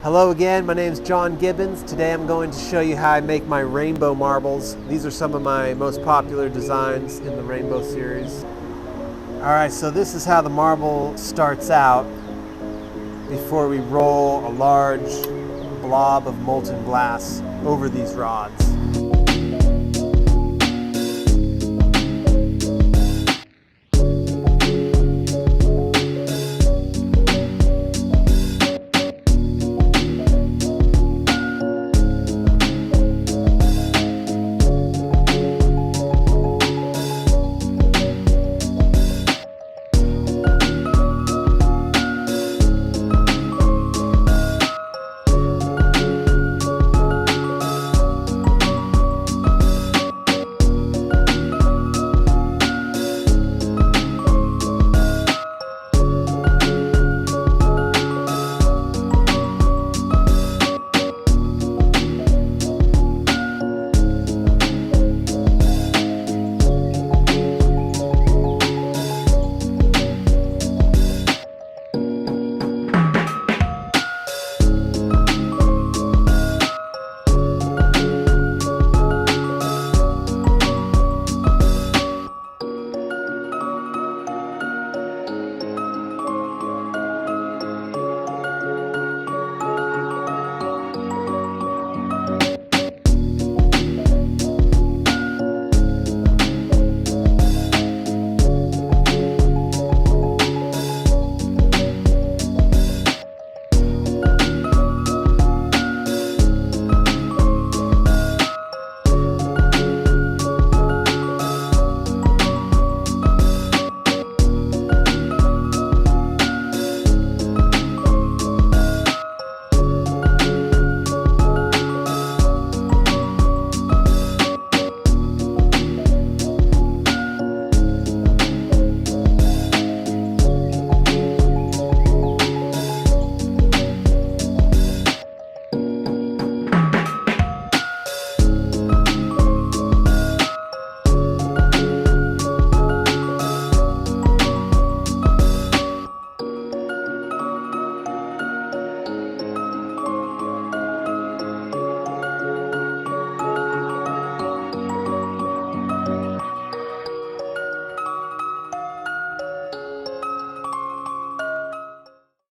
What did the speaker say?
Hello again, my name is John Gibbons. Today I'm going to show you how I make my rainbow marbles. These are some of my most popular designs in the rainbow series. Alright, so this is how the marble starts out before we roll a large blob of molten glass over these rods.